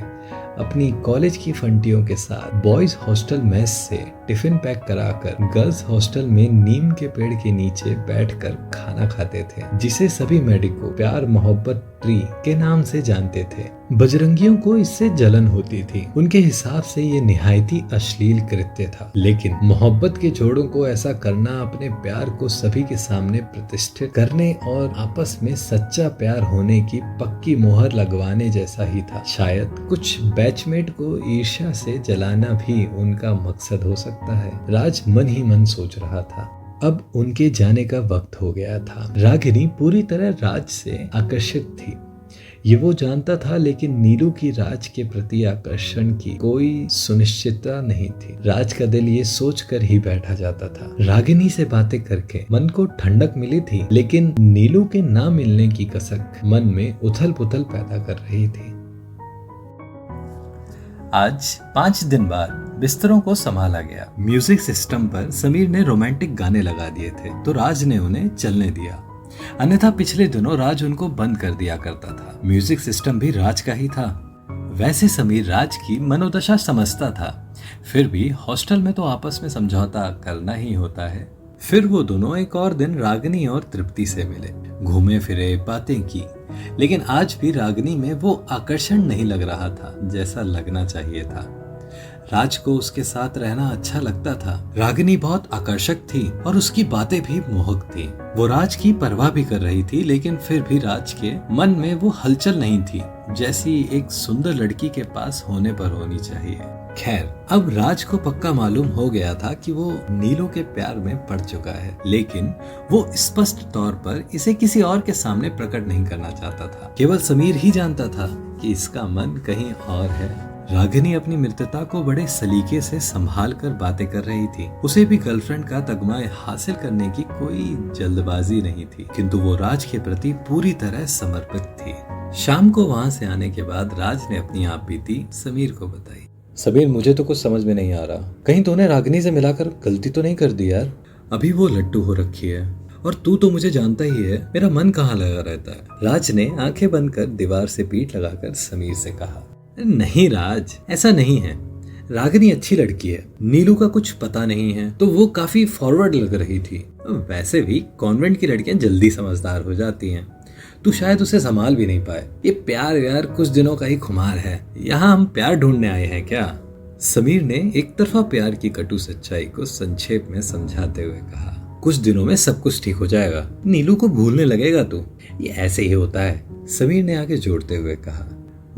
अपनी कॉलेज की फंटियों के साथ बॉयज हॉस्टल मेस से टिफिन पैक कराकर गर्ल्स हॉस्टल में नीम के पेड़ के नीचे बैठकर खाना खाते थे, जिसे सभी मेडिको प्यार मोहब्बत ट्री के नाम से जानते थे। बजरंगियों को इससे जलन होती थी। उनके हिसाब से ये निहायती अश्लील कृत्य था, लेकिन मोहब्बत के जोड़ों को ऐसा करना अपने प्यार को सभी के सामने प्रतिष्ठित करने और आपस में सच्चा प्यार होने की पक्की मोहर लगवाने जैसा ही था। शायद कुछ बैचमेट को ईर्ष्या से जलाना भी उनका मकसद हो सकता है। राज मन ही मन सोच रहा था। अब उनके जाने का वक्त हो गया था। रागिनी पूरी तरह राज से आकर्षित थी, ये वो जानता था, लेकिन नीलू की राज के प्रति आकर्षण की कोई सुनिश्चितता नहीं थी। राज का दिल ये सोच कर ही बैठा जाता था। रागिनी से बातें करके मन को ठंडक मिली थी, लेकिन नीलू के ना मिलने की कसक मन में उथल पुथल पैदा कर रही थी। आज 5 दिन बाद बिस्तरों को संभाला गया। म्यूजिक सिस्टम पर समीर ने रोमांटिक गाने लगा दिए थे तो राज ने उन्हें चलने दिया, अन्यथा पिछले दिनों राज उनको बंद कर दिया करता था। म्यूजिक सिस्टम भी राज का ही था। वैसे समीर राज की मनोदशा समझता था, फिर भी हॉस्टल में तो आपस में समझौता करना ही होता है। फिर वो दोनों एक और दिन रागिनी और तृप्ति से मिले, घूमे फिरे, बातें की, लेकिन आज भी रागिनी में वो आकर्षण नहीं लग रहा था जैसा लगना चाहिए था। राज को उसके साथ रहना अच्छा लगता था। रागिनी बहुत आकर्षक थी और उसकी बातें भी मोहक थी। वो राज की परवाह भी कर रही थी, लेकिन फिर भी राज के मन में वो हलचल नहीं थी जैसी एक सुंदर लड़की के पास होने पर होनी चाहिए। खैर, अब राज को पक्का मालूम हो गया था कि वो नीलू के प्यार में पड़ चुका है, लेकिन वो स्पष्ट तौर पर इसे किसी और के सामने प्रकट नहीं करना चाहता था। केवल समीर ही जानता था कि इसका मन कहीं और है। रागिनी अपनी मित्रता को बड़े सलीके से संभाल कर बातें कर रही थी। उसे भी गर्लफ्रेंड का तगमा हासिल करने की कोई जल्दबाजी नहीं थी, किंतु वो राज के प्रति पूरी तरह समर्पित थी। शाम को वहाँ से आने के बाद राज ने अपनी आप बीती समीर को बताई। समीर, मुझे तो कुछ समझ में नहीं आ रहा, कहीं तूने रागिनी से मिलाकर गलती तो नहीं कर दी यार? अभी वो लट्टू हो रखी है और तू तो मुझे जानता ही है, मेरा मन कहाँ लगा रहता है। राज ने आंखें बंद कर दीवार से पीठ लगाकर समीर से कहा। नहीं राज, ऐसा नहीं है। रागिनी अच्छी लड़की है, नीलू का कुछ पता नहीं है तो वो काफी फॉरवर्ड लग रही थी। वैसे भी कॉन्वेंट की लड़कियां जल्दी समझदार हो जाती हैं, तू शायद उसे संभाल भी नहीं पाए। ये प्यार यार कुछ दिनों का ही खुमार है, यहाँ हम प्यार ढूंढने आए हैं क्या? समीर ने एक तरफा प्यार की कटु सच्चाई को संक्षेप में समझाते हुए कहा। कुछ दिनों में सब कुछ ठीक हो जाएगा, नीलू को भूलने लगेगा तू, ये ऐसे ही होता है, समीर ने आगे जोड़ते हुए कहा।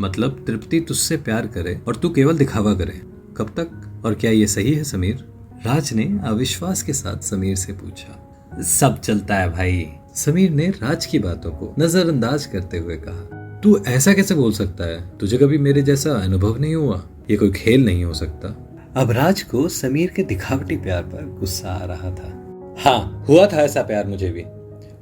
मतलब तृप्ति तुझसे प्यार करे और तू केवल दिखावा करे। कब तक और क्या ये सही है समीर? राज ने अविश्वास के साथ समीर से पूछा। सब चलता है भाई। समीर ने राज की बातों को नजरअंदाज करते हुए कहा। तू ऐसा कैसे बोल सकता है? तुझे कभी मेरे जैसा अनुभव नहीं हुआ? ये कोई खेल नहीं हो सकता। अब राज को समीर के दिखावटी प्यार पर गुस्सा आ रहा था। हाँ, हुआ था ऐसा प्यार मुझे भी।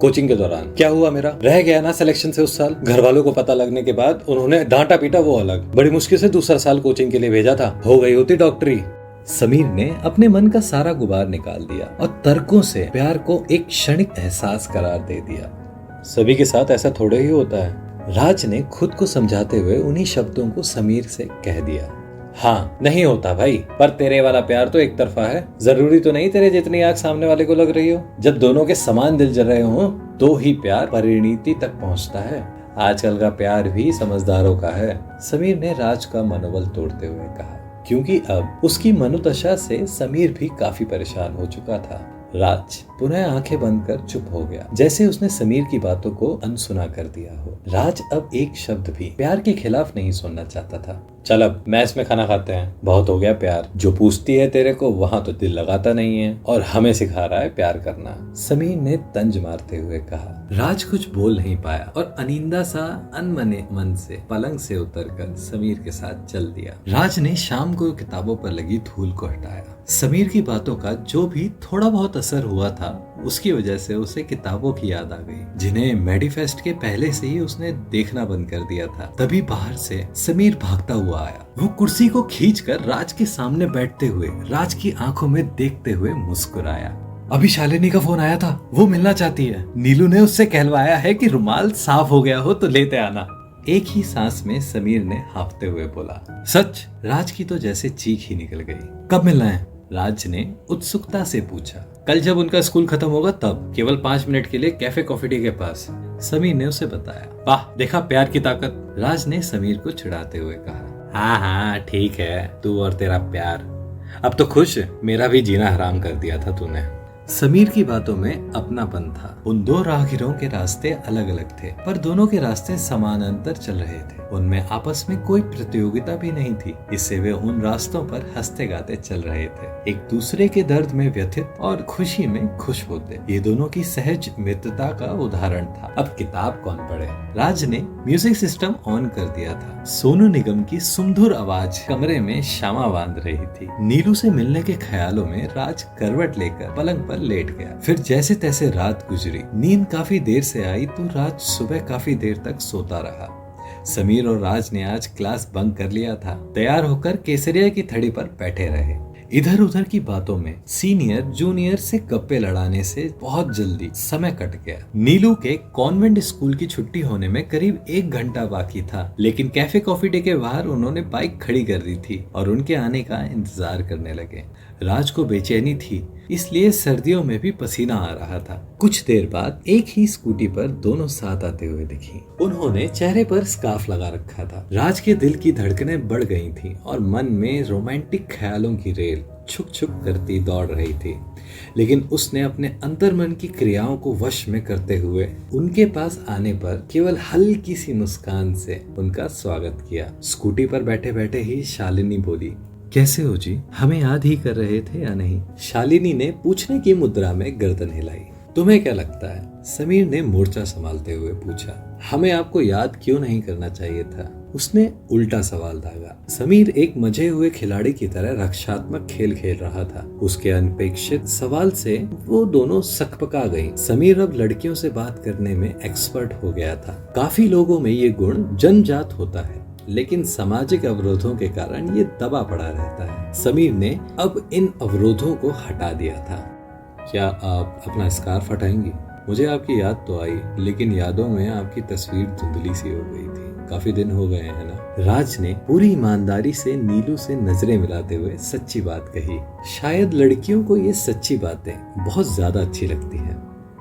कोचिंग के दौरान क्या हुआ, मेरा रह गया ना सिलेक्शन से उस साल। घर वालों को पता लगने के बाद उन्होंने डांटा पीटा, वो अलग। बड़ी मुश्किल से दूसरा साल कोचिंग के लिए भेजा था। हो गई होती डॉक्टरी। समीर ने अपने मन का सारा गुबार निकाल दिया और तर्कों से प्यार को एक क्षणिक एहसास करार दे दिया। सभी के साथ ऐसा थोड़े ही होता है। राज ने खुद को समझाते हुए उन्हीं शब्दों को समीर से कह दिया। हाँ, नहीं होता भाई, पर तेरे वाला प्यार तो एक तरफा है। जरूरी तो नहीं तेरे जितनी आग सामने वाले को लग रही हो। जब दोनों के समान दिल जल रहे हो तो ही प्यार परिणति तक पहुंचता है। आजकल का प्यार भी समझदारों का है। समीर ने राज का मनोबल तोड़ते हुए कहा, क्योंकि अब उसकी मनोदशा से समीर भी काफी परेशान हो चुका था। राज पुनः आंखें बंद कर चुप हो गया, जैसे उसने समीर की बातों को अनसुना कर दिया हो। राज अब एक शब्द भी प्यार के खिलाफ नहीं सुनना चाहता था। चल अब मैस में खाना खाते हैं, बहुत हो गया प्यार। जो पूछती है तेरे को वहाँ तो दिल लगाता नहीं है और हमें सिखा रहा है प्यार करना, समीर ने तंज मारते हुए कहा। राज कुछ बोल नहीं पाया और अनिंदा सा अनमने मन से पलंग से उतरकर समीर के साथ चल दिया। राज ने शाम को किताबों पर लगी धूल को हटाया। समीर की बातों का जो भी थोड़ा बहुत असर हुआ था, उसकी वजह से उसे किताबों की याद आ गई, जिन्हें मेडिफेस्ट के पहले से ही उसने देखना बंद कर दिया था। तभी बाहर से समीर भागता हुआ आया। वो कुर्सी को खींचकर राज के सामने बैठते हुए राज की आंखों में देखते हुए मुस्कुराया। अभी शालिनी का फोन आया था, वो मिलना चाहती है। नीलू ने उससे कहलवाया है कि रुमाल साफ हो गया हो तो लेते आना। एक ही सांस में समीर ने हाफते हुए बोला। सच? राज की तो जैसे चीख ही निकल गई। कब मिलना है? राज ने उत्सुकता से पूछा। कल जब उनका स्कूल खत्म होगा तब, केवल 5 मिनट के लिए कैफे कॉफी डे के पास, समीर ने उसे बताया। वाह, देखा प्यार की ताकत। राज ने समीर को चिढ़ाते हुए कहा। हाँ हाँ ठीक है, तू और तेरा प्यार। अब तो खुश, मेरा भी जीना हराम कर दिया था तूने। समीर की बातों में अपनापन था। उन दो राहगीरों के रास्ते अलग अलग थे, पर दोनों के रास्ते समानांतर चल रहे थे। उनमें आपस में कोई प्रतियोगिता भी नहीं थी, इससे वे उन रास्तों पर हंसते गाते चल रहे थे, एक दूसरे के दर्द में व्यथित और खुशी में खुश होते। ये दोनों की सहज मित्रता का उदाहरण था। अब किताब कौन पढ़े? राज ने म्यूजिक सिस्टम ऑन कर दिया था। सोनू निगम की सुमधुर आवाज कमरे में शामा बांध रही थी। नीलू से मिलने के ख्यालों में राज करवट लेकर पलंग पर लेट गया। फिर जैसे तैसे रात गुजरी। नींद काफी देर से आई तो राज सुबह काफी देर तक सोता रहा। समीर और राज ने आज क्लास बंक कर लिया था। तैयार होकर केसरिया की थड़ी पर बैठे रहे। इधर उधर की बातों में सीनियर जूनियर से गप्पे लड़ाने से बहुत जल्दी समय कट गया। नीलू के कॉन्वेंट स्कूल की छुट्टी होने में करीब 1 घंटा बाकी था, लेकिन कैफे कॉफी डे के बाहर उन्होंने बाइक खड़ी कर दी थी और उनके आने का इंतजार करने लगे। राज को बेचैनी थी, इसलिए सर्दियों में भी पसीना आ रहा था। कुछ देर बाद एक ही स्कूटी पर दोनों साथ आते हुए दिखी। उन्होंने चेहरे पर स्कार्फ लगा रखा था। राज के दिल की धड़कनें बढ़ गई थीं और मन में रोमांटिक ख्यालों की रेल छुक छुक करती दौड़ रही थी, लेकिन उसने अपने अंतर्मन की क्रियाओं को वश में करते हुए उनके पास आने पर केवल हल्की सी मुस्कान से उनका स्वागत किया। स्कूटी पर बैठे बैठे ही शालिनी बोली, कैसे हो जी? हमें याद ही कर रहे थे या नहीं? शालिनी ने पूछने की मुद्रा में गर्दन हिलाई। तुम्हें क्या लगता है? समीर ने मोर्चा संभालते हुए पूछा। हमें आपको याद क्यों नहीं करना चाहिए था? उसने उल्टा सवाल दागा। समीर एक मजे हुए खिलाड़ी की तरह रक्षात्मक खेल खेल रहा था। उसके अनपेक्षित सवाल से वो दोनों सकपका गई। समीर अब लड़कियों से बात करने में एक्सपर्ट हो गया था। काफी लोगों में ये गुण जन्मजात होता है, लेकिन सामाजिक अवरोधों के कारण ये दबा पड़ा रहता है। समीर ने अब इन अवरोधों को हटा दिया था। क्या आप अपना स्कार्फ हटाएंगी? मुझे आपकी याद तो आई, लेकिन यादों में आपकी तस्वीर धुंधली सी हो गई थी। काफी दिन हो गए हैं ना? राज ने पूरी ईमानदारी से नीलू से नजरें मिलाते हुए सच्ची बात कही। शायद लड़कियों को ये सच्ची बातें बहुत ज्यादा अच्छी लगती हैं।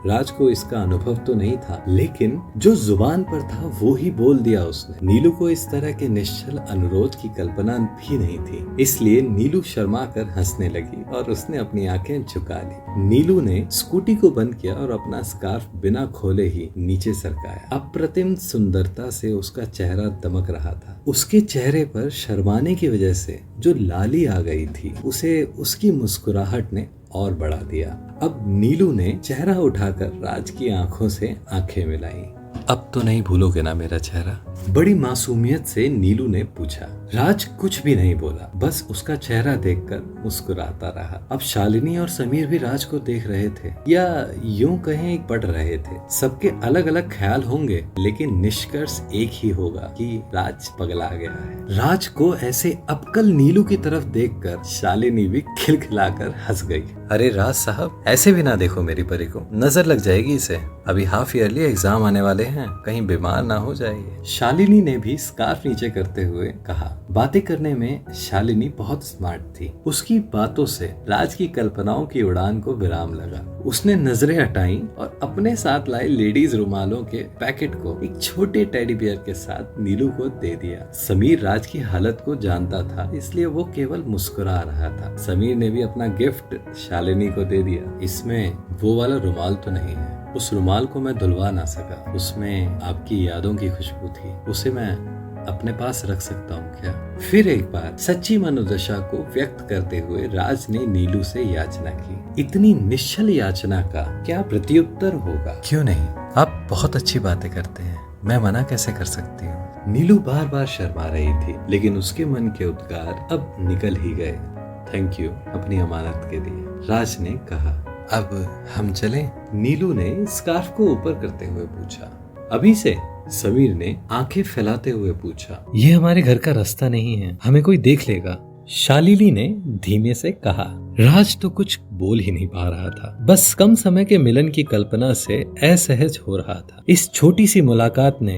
राज को इसका अनुभव तो नहीं था, लेकिन जो जुबान पर था वो ही बोल दिया उसने। नीलू को इस तरह के निश्चल अनुरोध की कल्पना भी नहीं थी, इसलिए नीलू शर्मा कर हंसने लगी और उसने अपनी आंखें झुका ली। नीलू ने स्कूटी को बंद किया और अपना स्कार्फ बिना खोले ही नीचे सरकाया। अप्रतिम सुंदरता से उसका चेहरा दमक रहा था। उसके चेहरे पर शर्माने की वजह से जो लाली आ गई थी उसे उसकी मुस्कुराहट ने और बढ़ा दिया। अब नीलू ने चेहरा उठाकर राज की आंखों से आंखें मिलाई। अब तो नहीं भूलोगे ना मेरा चेहरा? बड़ी मासूमियत से नीलू ने पूछा। राज कुछ भी नहीं बोला, बस उसका चेहरा देखकर मुस्कुराता रहा। अब शालिनी और समीर भी राज को देख रहे थे, या यूं कहें पढ़ रहे थे। सबके अलग अलग ख्याल होंगे, लेकिन निष्कर्ष एक ही होगा कि राज पगला गया है। राज को ऐसे अबकल नीलू की तरफ देखकर शालिनी भी खिलखिलाकर हंस गई। अरे राज साहब, ऐसे भी ना देखो मेरी परी को, नजर लग जाएगी इसे। अभी हाफ ईयरली एग्जाम आने वाले हैं, कहीं बीमार ना हो जाए। शालिनी ने भी स्कार्फ नीचे करते हुए कहा। बातें करने में शालिनी बहुत स्मार्ट थी। उसकी बातों से राज की कल्पनाओं की उड़ान को विराम लगा। उसने नजरें हटाई और अपने साथ लाए लेडीज रुमालों के पैकेट को एक छोटे टेडी बियर के साथ नीलू को दे दिया। समीर राज की हालत को जानता था, इसलिए वो केवल मुस्कुरा रहा था। समीर ने भी अपना गिफ्ट शालिनी को दे दिया। इसमें वो वाला रुमाल तो नहीं है, उस रुमाल को मैं धुलवा ना सका, उसमें आपकी यादों की खुशबू थी, उसे मैं अपने पास रख सकता हूँ क्या? फिर एक बार सच्ची मनोदशा को व्यक्त करते हुए राज ने नीलू से याचना की। इतनी निश्चल याचना का क्या प्रत्युत्तर होगा? क्यों नहीं, आप बहुत अच्छी बातें करते हैं, मैं मना कैसे कर सकती हूँ? नीलू बार बार शर्मा रही थी, लेकिन उसके मन के उद्गार अब निकल ही गए। थैंक यू अपनी अमानत के लिए, राज ने कहा। अब हम चलें? नीलू ने स्कार्फ को ऊपर करते हुए पूछा। अभी से? समीर ने आंखें फैलाते हुए पूछा। ये हमारे घर का रास्ता नहीं है, हमें कोई देख लेगा, शालिनी ने धीमे से कहा। राज तो कुछ बोल ही नहीं पा रहा था, बस कम समय के मिलन की कल्पना से असहज हो रहा था। इस छोटी सी मुलाकात ने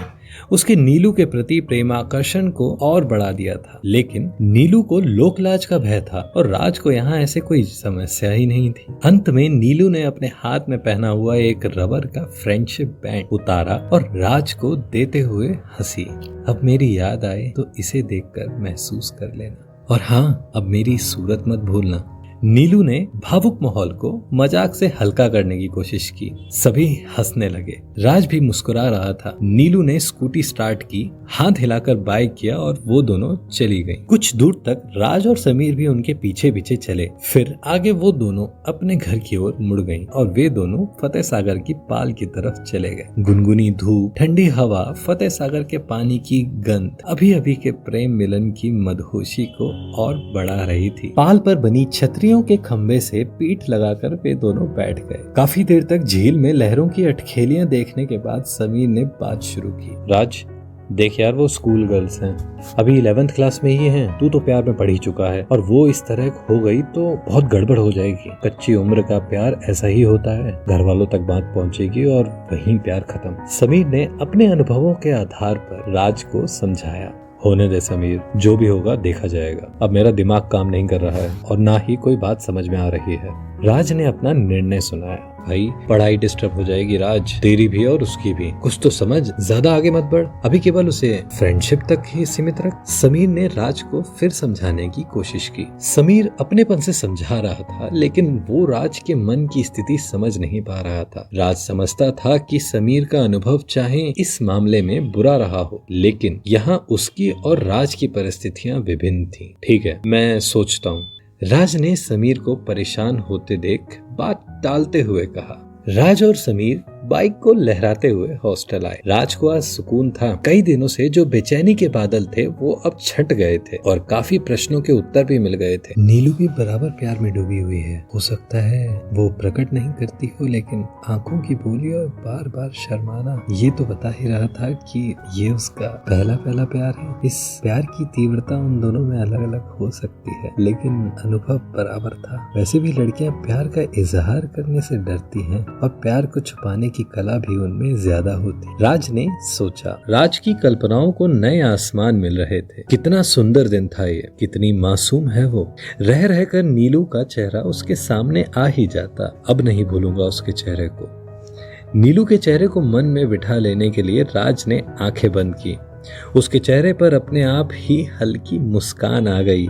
उसके नीलू के प्रति प्रेमाकर्षण को और बढ़ा दिया था, लेकिन नीलू को लोकलाज का भय था और राज को यहाँ ऐसे कोई समस्या ही नहीं थी। अंत में नीलू ने अपने हाथ में पहना हुआ एक रबर का फ्रेंडशिप बैंड उतारा और राज को देते हुए हंसी। अब मेरी याद आए तो इसे देखकर महसूस कर लेना, और हाँ, अब मेरी सूरत मत भूलना। नीलू ने भावुक माहौल को मजाक से हल्का करने की कोशिश की। सभी हंसने लगे। राज भी मुस्कुरा रहा था। नीलू ने स्कूटी स्टार्ट की, हाथ हिलाकर बाइक किया और वो दोनों चली गईं। कुछ दूर तक राज और समीर भी उनके पीछे पीछे चले। फिर आगे वो दोनों अपने घर की ओर मुड़ गईं और वे दोनों फतेह सागर की पाल की तरफ चले गए। गुनगुनी धूप, ठंडी हवा, फतेह सागर के पानी की गंध अभी अभी के प्रेम मिलन की मदहोशी को और बढ़ा रही थी। पाल पर बनी छतरी के खंबे से पीठ लगाकर वे दोनों बैठ गए। काफी देर तक झील में लहरों की अटखेलियां देखने के बाद समीर ने बात शुरू की। राज, देख यार, वो स्कूल गर्ल्स हैं, अभी 11th क्लास में ही हैं। तू तो प्यार में पढ़ ही चुका है, और वो इस तरह हो गई तो बहुत गड़बड़ हो जाएगी। कच्ची उम्र का प्यार ऐसा ही होता है, घर वालों तक बात पहुंचेगी और वहीं प्यार खत्म। समीर ने अपने अनुभवों के आधार पर राज को समझाया। होने दे समीर, जो भी होगा देखा जाएगा। अब मेरा दिमाग काम नहीं कर रहा है और ना ही कोई बात समझ में आ रही है। राज ने अपना निर्णय सुनाया। भाई, पढ़ाई डिस्टर्ब हो जाएगी राज, तेरी भी और उसकी भी। कुछ तो समझ, ज्यादा आगे मत बढ़, अभी केवल उसे फ्रेंडशिप तक ही सीमित रख। समीर ने राज को फिर समझाने की कोशिश की। समीर अपनेपन से समझा रहा था, लेकिन वो राज के मन की स्थिति समझ नहीं पा रहा था। राज समझता था कि समीर का अनुभव चाहे इस मामले में बुरा रहा हो, लेकिन यहाँ उसकी और राज की परिस्थितियाँ विभिन्न थी। ठीक है, मैं सोचता हूँ, राज ने समीर को परेशान होते देख बात टालते हुए कहा। राज और समीर बाइक को लहराते हुए हॉस्टल आए। राज को आज सुकून था। कई दिनों से जो बेचैनी के बादल थे वो अब छट गए थे और काफी प्रश्नों के उत्तर भी मिल गए थे। नीलू भी बराबर प्यार में डूबी हुई है। हो सकता है वो प्रकट नहीं करती हो, लेकिन आंखों की बोली और बार बार शर्माना ये तो बता ही रहा था कि ये उसका पहला प्यार है। इस प्यार की तीव्रता उन दोनों में अलग अलग हो सकती है, लेकिन अनुभव बराबर था। वैसे भी लड़कियां प्यार का इजहार करने से डरती हैं और प्यार को छुपाने की कला भी उनमें ज्यादा होती। राज ने सोचा। राज की कल्पनाओं को नए आसमान मिल रहे थे। कितना सुंदर दिन था ये, कितनी मासूम है वो। रह रहकर नीलू का चेहरा उसके सामने आ ही जाता। अब नहीं भूलूंगा उसके चेहरे को। नीलू के चेहरे को मन में बिठा लेने के लिए राज ने आंखें बंद की। उसके चेहरे पर अपने आप ही हल्की मुस्कान आ गई।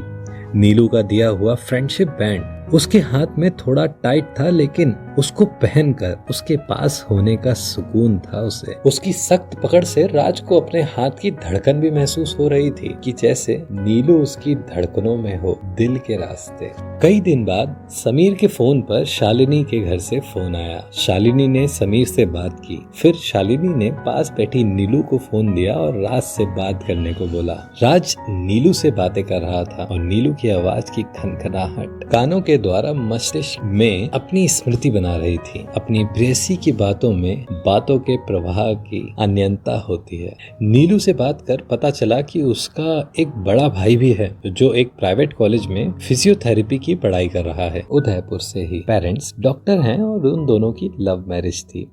नीलू का दिया हुआ फ्रेंडशिप बैंड उसके हाथ में थोड़ा टाइट था, लेकिन उसको पहनकर उसके पास होने का सुकून था उसे। उसकी सख्त पकड़ से राज को अपने हाथ की धड़कन भी महसूस हो रही थी कि जैसे नीलू उसकी धड़कनों में हो, दिल के रास्ते। कई दिन बाद समीर के फोन पर शालिनी के घर से फोन आया। शालिनी ने समीर से बात की, फिर शालिनी ने पास बैठी नीलू को फोन दिया और राज से बात करने को बोला। राज नीलू से बातें कर रहा था और नीलू की आवाज की खनखनाहट कानों के द्वारा मस्तिष्क में अपनी स्मृति बना रही थी। अपनी प्रेयसी की बातों में बातों के प्रवाह की अन्यंता होती है। नीलू से बात कर पता चला कि उसका एक बड़ा भाई भी है जो एक प्राइवेट कॉलेज में फिजियोथेरेपी की पढ़ाई कर रहा है, उदयपुर से ही। पेरेंट्स डॉक्टर हैं और उन दोनों की लव मैरिज थी।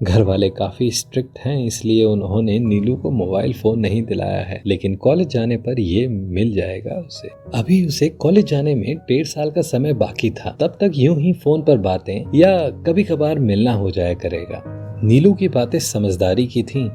घर वाले काफी स्ट्रिक्ट हैं, इसलिए उन्होंने नीलू को मोबाइल फोन नहीं दिलाया है, लेकिन कॉलेज जाने पर ये मिल जाएगा उसे। अभी उसे कॉलेज जाने में 1.5 साल का समय बाकी था। तब तक यूं ही फोन पर बातें या कभी कभार मिलना हो जाया करेगा। नीलू की बातें समझदारी की थीं,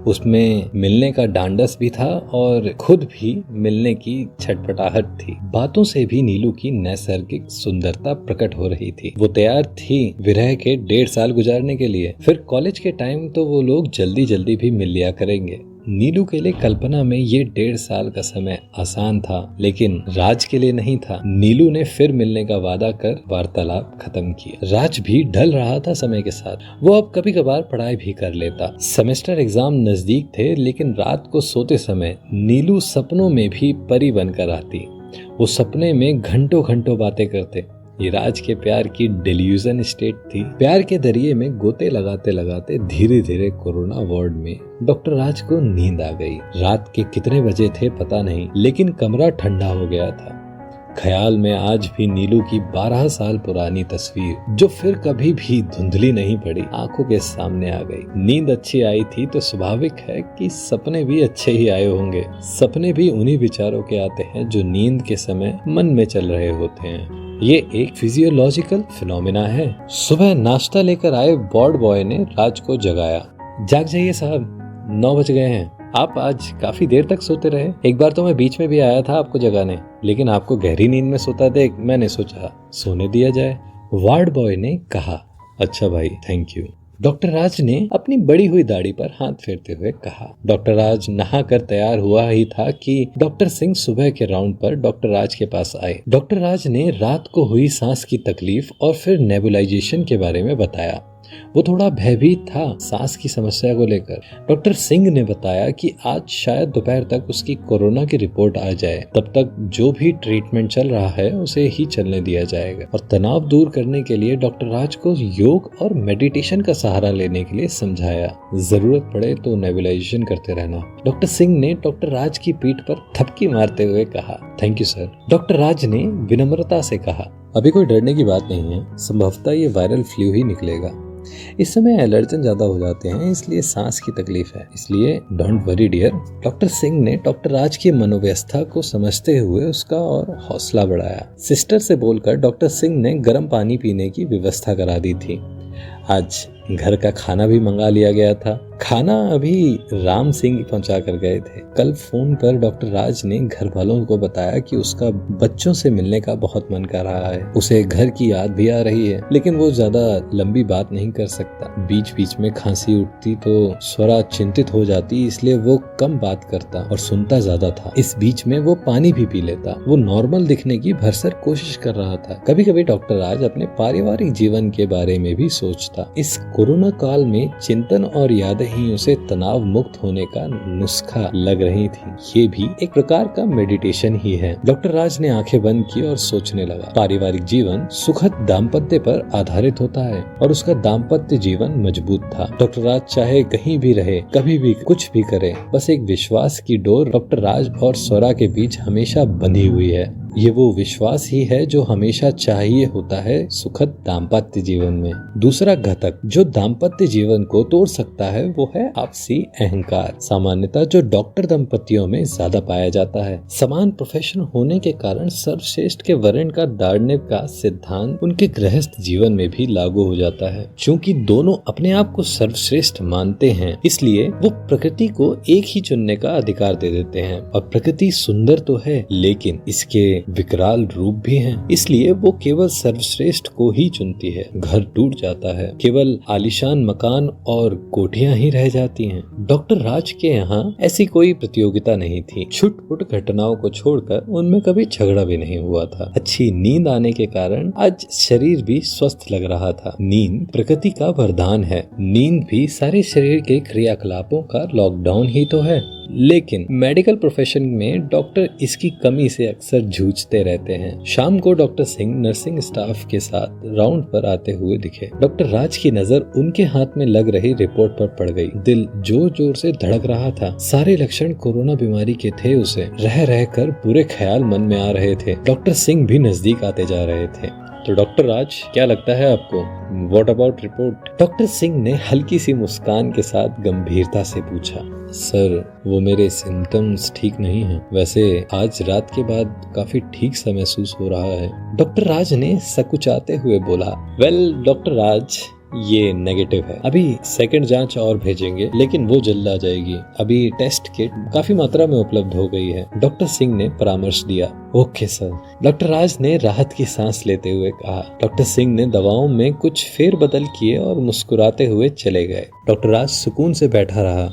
उसमें मिलने का डांडस भी था और खुद भी मिलने की छटपटाहट थी। बातों से भी नीलू की नैसर्गिक सुंदरता प्रकट हो रही थी। वो तैयार थी विरह के 1.5 साल गुजारने के लिए। फिर कॉलेज के टाइम तो वो लोग जल्दी जल्दी भी मिल लिया करेंगे। नीलू के लिए कल्पना में ये 1.5 साल का समय आसान था, लेकिन राज के लिए नहीं था। नीलू ने फिर मिलने का वादा कर वार्तालाप खत्म किया। राज भी ढल रहा था समय के साथ। वो अब कभी कभार पढ़ाई भी कर लेता। सेमेस्टर एग्जाम नजदीक थे, लेकिन रात को सोते समय नीलू सपनों में भी परी बनकर आती। वो सपने में घंटों घंटों बातें करते। ये राज के प्यार की डिल्यूजन स्टेट थी। प्यार के दरिये में गोते लगाते लगाते धीरे धीरे कोरोना वार्ड में डॉक्टर राज को नींद आ गई। रात के कितने बजे थे पता नहीं, लेकिन कमरा ठंडा हो गया था। ख्याल में आज भी नीलू की 12 साल पुरानी तस्वीर, जो फिर कभी भी धुंधली नहीं पड़ी, आंखों के सामने आ गई। नींद अच्छी आई थी तो स्वाभाविक है कि सपने भी अच्छे ही आए होंगे। सपने भी उन्हीं विचारों के आते हैं जो नींद के समय मन में चल रहे होते हैं। ये एक फिजियोलॉजिकल फिनोमेना है। सुबह नाश्ता लेकर आए वार्ड बॉय ने राज को जगाया। जाग जाइए साहब, 9 बज गए हैं। आप आज काफी देर तक सोते रहे। एक बार तो मैं बीच में भी आया था आपको जगाने, लेकिन आपको गहरी नींद में सोता देख मैंने सोचा सोने दिया जाए। वार्ड बॉय ने कहा, अच्छा भाई, थैंक यू। डॉक्टर राज ने अपनी बड़ी हुई दाढ़ी पर हाथ फेरते हुए कहा। डॉक्टर राज नहा कर तैयार हुआ ही था कि डॉक्टर सिंह सुबह के राउंड पर डॉक्टर राज के पास आए। डॉक्टर राज ने रात को हुई सांस की तकलीफ और फिर नेबुलाइजेशन के बारे में बताया। वो थोड़ा भयभीत था सांस की समस्या को लेकर। डॉक्टर सिंह ने बताया कि आज शायद दोपहर तक उसकी कोरोना की रिपोर्ट आ जाए। तब तक जो भी ट्रीटमेंट चल रहा है उसे ही चलने दिया जाएगा। और तनाव दूर करने के लिए डॉक्टर राज को योग और मेडिटेशन का सहारा लेने के लिए समझाया। जरूरत पड़े तो नेबुलाइजेशन करते रहना। डॉक्टर सिंह ने डॉक्टर राज की पीठ पर थपकी मारते हुए कहा, थैंक यू सर। डॉक्टर राज ने विनम्रता से कहा, अभी कोई डरने की बात नहीं है, संभवतः ये वायरल फ्लू ही निकलेगा। इस समय एलर्जन ज्यादा हो जाते हैं, इसलिए सांस की तकलीफ है, इसलिए don't worry dear. Doctor Singh ने डॉक्टर राज की मनोव्यवस्था को समझते हुए उसका और हौसला बढ़ाया। सिस्टर से बोलकर डॉक्टर सिंह ने गर्म पानी पीने की व्यवस्था करा दी थी। आज घर का खाना भी मंगा लिया गया था। खाना अभी राम सिंह पहुंचा कर गए थे। कल फोन पर डॉक्टर राज ने घर वालों को बताया कि उसका बच्चों से मिलने का बहुत मन कर रहा है। उसे घर की याद भी आ रही है, लेकिन वो ज्यादा लंबी बात नहीं कर सकता। बीच बीच में खांसी उठती तो स्वरा चिंतित हो जाती, इसलिए वो कम बात करता और सुनता ज्यादा था। इस बीच में वो पानी भी पी लेता। वो नॉर्मल दिखने की भरसक कोशिश कर रहा था। कभी कभी डॉक्टर राज अपने पारिवारिक जीवन के बारे में भी सोचता। इस कोरोना काल में चिंतन और यादें ही उसे तनाव मुक्त होने का नुस्खा लग रही थी। ये भी एक प्रकार का मेडिटेशन ही है। डॉक्टर राज ने आंखें बंद की और सोचने लगा। पारिवारिक जीवन सुखद दाम्पत्य पर आधारित होता है और उसका दाम्पत्य जीवन मजबूत था। डॉक्टर राज चाहे कहीं भी रहे, कभी भी कुछ भी करे, बस एक विश्वास की डोर डॉक्टर राज और स्वरा के बीच हमेशा बंधी हुई है। ये वो विश्वास ही है जो हमेशा चाहिए होता है सुखद दाम्पत्य जीवन में। दूसरा घटक जो दाम्पत्य जीवन को तोड़ सकता है वो है आपसी अहंकार। सामान्यतः जो डॉक्टर दंपतियों में ज्यादा पाया जाता है। समान प्रोफेशन होने के कारण सर्वश्रेष्ठ के वर्ण का दाढ़ने का सिद्धांत उनके गृहस्थ जीवन में भी लागू हो जाता है। चूंकि दोनों अपने आप को सर्वश्रेष्ठ मानते हैं, इसलिए वो प्रकृति को एक ही चुनने का अधिकार दे देते हैं। और प्रकृति सुंदर तो है, लेकिन इसके विकराल रूप भी हैं, इसलिए वो केवल सर्वश्रेष्ठ को ही चुनती है। घर टूट जाता है, केवल आलीशान मकान और कोठियां ही रह जाती हैं। डॉक्टर राज के यहाँ ऐसी कोई प्रतियोगिता नहीं थी। छुटपुट घटनाओं को छोड़कर उनमें कभी झगड़ा भी नहीं हुआ था। अच्छी नींद आने के कारण आज शरीर भी स्वस्थ लग रहा था। नींद प्रकृति का वरदान है। नींद भी सारे शरीर के क्रियाकलापों का लॉकडाउन ही तो है। लेकिन मेडिकल प्रोफेशन में डॉक्टर इसकी कमी से अक्सर जूझते रहते हैं। शाम को डॉक्टर सिंह नर्सिंग स्टाफ के साथ राउंड पर आते हुए दिखे। डॉक्टर राज की नजर उनके हाथ में लग रही रिपोर्ट पर पड़ गई। दिल जोर जोर से धड़क रहा था। सारे लक्षण कोरोना बीमारी के थे। उसे रह रह कर बुरे ख्याल मन में आ रहे थे। डॉक्टर सिंह भी नजदीक आते जा रहे थे। तो डॉक्टर राज, क्या लगता है आपको? What about report? Doctor Singh ने हल्की सी मुस्कान के साथ गंभीरता से पूछा। सर, वो मेरे सिम्टम्स ठीक नहीं हैं। वैसे आज रात के बाद काफी ठीक सा महसूस हो रहा है। डॉक्टर राज ने सकुचाते हुए बोला। वेल डॉक्टर राज, ये नेगेटिव है। अभी सेकंड जांच और भेजेंगे, लेकिन वो जल्द आ जाएगी। अभी टेस्ट किट काफी मात्रा में उपलब्ध हो गई है, डॉक्टर सिंह ने परामर्श दिया। ओके सर, डॉक्टर राज ने राहत की सांस लेते हुए कहा। डॉक्टर सिंह ने दवाओं में कुछ फेरबदल किए और मुस्कुराते हुए चले गए। डॉक्टर राज सुकून से बैठा रहा।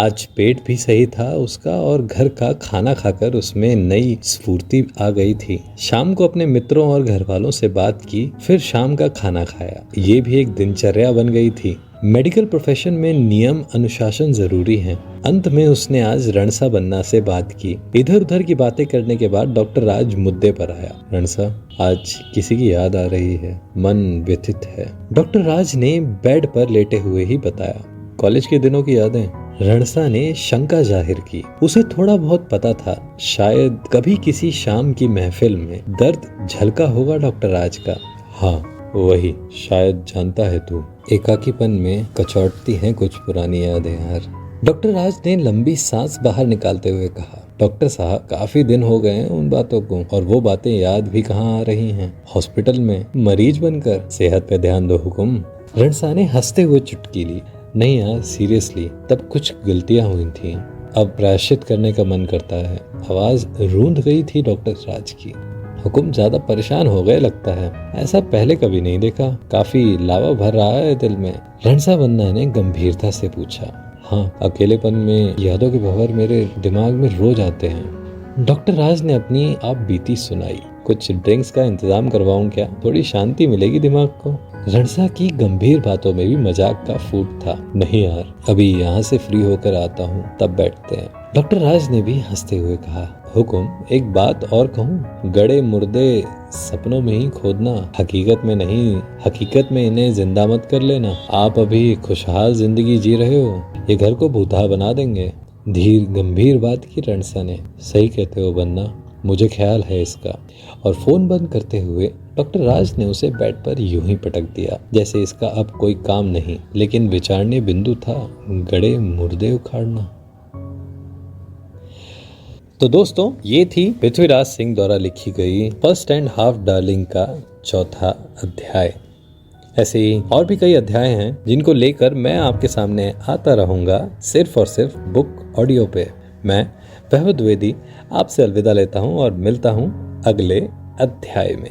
आज पेट भी सही था उसका और घर का खाना खाकर उसमें नई स्फूर्ति आ गई थी। शाम को अपने मित्रों और घर वालों से बात की, फिर शाम का खाना खाया। ये भी एक दिनचर्या बन गई थी। मेडिकल प्रोफेशन में नियम अनुशासन जरूरी है। अंत में उसने आज रणसा बन्ना से बात की। इधर उधर की बातें करने के बाद डॉक्टर राज मुद्दे पर आया। रणसा, आज किसी की याद आ रही है, मन व्यथित है। डॉक्टर राज ने बेड पर लेटे हुए ही बताया। कॉलेज के दिनों की यादें? रणसा ने शंका जाहिर की। उसे थोड़ा बहुत पता था, शायद कभी किसी शाम की महफिल में दर्द झलका होगा डॉक्टर राज का। हाँ वही, शायद जानता है तू, एकाकीपन में कचौटती हैं कुछ पुरानी यादें यार। डॉक्टर राज ने लंबी सांस बाहर निकालते हुए कहा। डॉक्टर साहब, काफी दिन हो गए हैं उन बातों को, और वो बातें याद भी कहाँ आ रही हैं। हॉस्पिटल में मरीज बनकर सेहत पे ध्यान दो हुकुम। रणसा ने हंसते हुए चुटकी ली। नहीं यार, सीरियसली, तब कुछ गलतियां हुई थी, अब प्रायश्चित करने का मन करता है। आवाज रूंध गई थी डॉक्टर राज की। हुकुम, ज्यादा परेशान हो गए लगता है। ऐसा पहले कभी नहीं देखा, काफी लावा भर रहा है दिल में। रणसा बन्ना ने गंभीरता से पूछा। हाँ, अकेलेपन में यादों के भंवर मेरे दिमाग में रोज आते हैं। डॉक्टर राज ने अपनी आप बीती सुनाई। कुछ ड्रिंक्स का इंतजाम करवाऊं क्या? थोड़ी शांति मिलेगी दिमाग को। रणसा की गंभीर बातों में भी मजाक का फूट था। नहीं यार, अभी यहाँ से फ्री होकर आता हूँ, तब बैठते हैं। डॉक्टर राज ने भी हंसते हुए कहा। हुकुम, एक बात और कहूँ? गड़े मुर्दे सपनों में ही खोदना, हकीकत में नहीं। हकीकत में इन्हें जिंदा मत कर लेना। आप अभी खुशहाल जिंदगी जी रहे हो, ये घर को भूतहा बना देंगे। धीर गंभीर बात की रणसा ने। सही कहते हो बन्ना, मुझे ख्याल है इसका। और फोन बंद करते हुए डॉक्टर राज ने उसे बेड पर यूं ही पटक दिया, जैसे इसका अब कोई काम नहीं, लेकिन विचारने बिंदु था, गड़े मुर्दे उखाड़ना। तो दोस्तों, ये थी पृथ्वीराज सिंह द्वारा लिखी गई फर्स्ट एंड हाफ डार्लिंग का चौथा अध्याय। ऐसे ही और भी कई अध्याय हैं जिनको लेकर मैं आपके सामने आता रहूंगा, सिर्फ और सिर्फ बुक ऑडियो पे। मैं वैभव द्विवेदी आपसे अलविदा लेता हूं और मिलता हूं अगले अध्याय में।